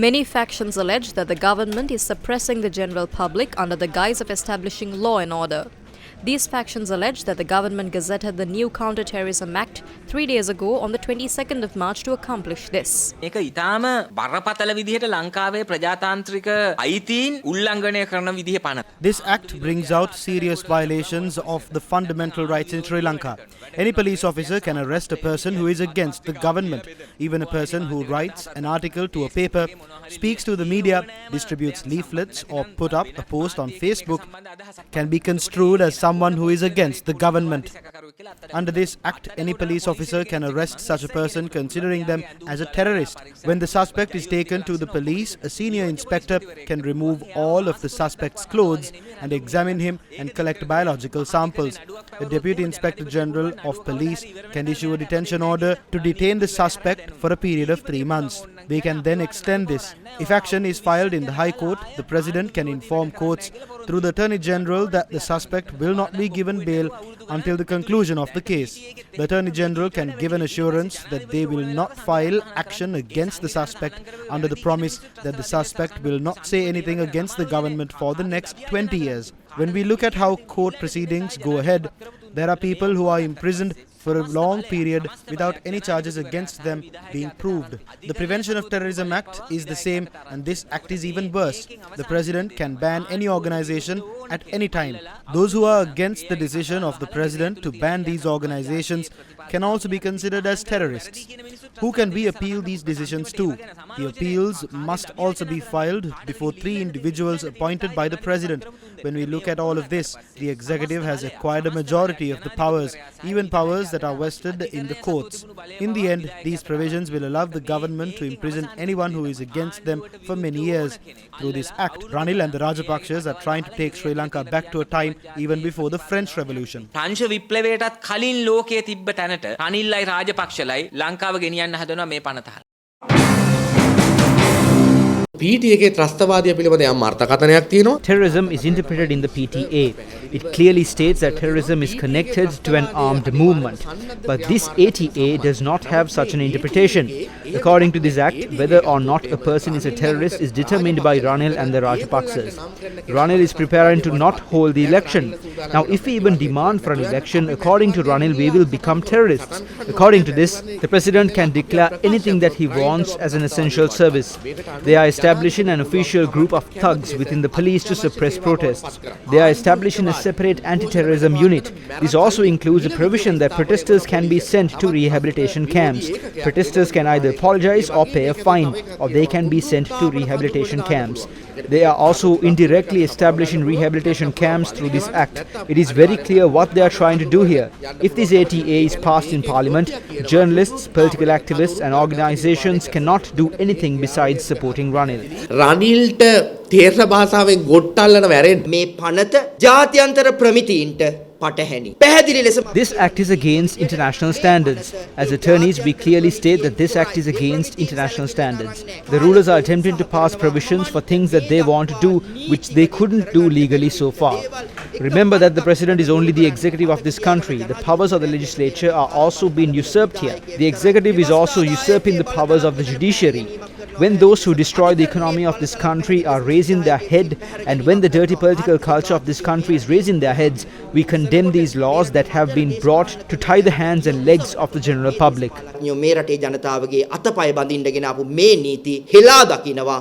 Many factions allege that the government is suppressing the general public under the guise of establishing law and order. These factions allege that the government gazetted the new Counter-Terrorism Act 3 days ago on the 22nd of March to accomplish this. මේක ඊටාම බරපතල විදිහට ලංකාවේ ප්‍රජාතාන්ත්‍රික අයිතීන් උල්ලංඝනය කරන විදිහේ පනත. This act brings out serious violations of the fundamental rights in Sri Lanka. Any police officer can arrest a person who is against the government. Even a person who writes an article to a paper, speaks to the media, distributes leaflets or put up a post on Facebook can be construed as someone who is against the government. Under this act, any police officer can arrest such a person considering them as a terrorist. When the suspect is taken to the police, a senior inspector can remove all of the suspect's clothes and examine him and collect biological samples. The Deputy Inspector General of Police can issue a detention order to detain the suspect for a period of 3 months. They can then extend this. If action is filed in the High Court, the President can inform courts through the Attorney General that the suspect will not be given bail until the conclusion of the case. The Attorney General can give an assurance that they will not file action against the suspect under the promise that the suspect will not say anything against the government for the next 20 years. When we look at how court proceedings go ahead, there are people who are imprisoned for a long period without any charges against them being proved. The Prevention of Terrorism Act is the same, and this act is even worse. The President can ban any organization at any time. Those who are against the decision of the President to ban these organizations can also be considered as terrorists. Who can we appeal these decisions to? The appeals must also be filed before 3 individuals appointed by the President. When we look at all of this, the executive has acquired a majority of the powers, even powers that are vested in the courts. In the end, these provisions will allow the government to imprison anyone who is against them for many years. Through this act, Ranil and the Rajapakshas are trying to take Sri Lanka back to a time even before the French Revolution. ප්‍රංශ විප්ලවයටත් කලින් ලෝකයේ තිබ්බ තැනට රනිල්ලයි රාජපක්ෂලයි ලංකාව ගෙනියන්න හදනවා මේ පනත. PTA ත්‍රස්තවාදය පිළිබඳ යම් අර්ථකථනයක් තියෙනවා. Terrorism is interpreted in the PTA. It clearly states that terrorism is connected to an armed movement. But this ATA does not have such an interpretation. According to this act, whether or not a person is a terrorist is determined by Ranil and the Rajapaksas. Ranil is preparing to not hold the election. Now, if we even demand for an election, according to Ranil, we will become terrorists. According to this, the president can declare anything that he wants as an essential service. They are establishing an official group of thugs within the police to suppress protests. They are establishing a separate anti-terrorism unit. This also includes a provision that protesters can be sent to rehabilitation camps. Protesters can either apologize or pay a fine, or they can be sent to rehabilitation camps. They are also indirectly establishing rehabilitation camps through this act. It is very clear what they are trying to do here. If this ATA is passed in parliament, journalists, political activists and organizations cannot do anything besides supporting Ranil. රනිල්ට තේරණ භාෂාවෙන් ගොට්ටල්ලන වැරෙන් මේ පනත ජාත්‍යන්තර ප්‍රමිතීන්ට පටහැනි. පැහැදිලි ලෙස This act is against international standards. As attorneys, we clearly state that this act is against international standards. The rulers are attempting to pass provisions for things that they want to do, which they couldn't do legally so far. Remember that the president is only the executive of this country. The powers of the legislature are also being usurped here. The executive is also usurping the powers of the judiciary. When those who destroy the economy of this country are raising their head, and when the dirty political culture of this country is raising their heads, we condemn these laws that have been brought to tie the hands and legs of the general public. මේ රටේ ජනතාවගේ අතපය බඳින්න ගෙන ආපු මේ නීති හෙලා දකිනවා.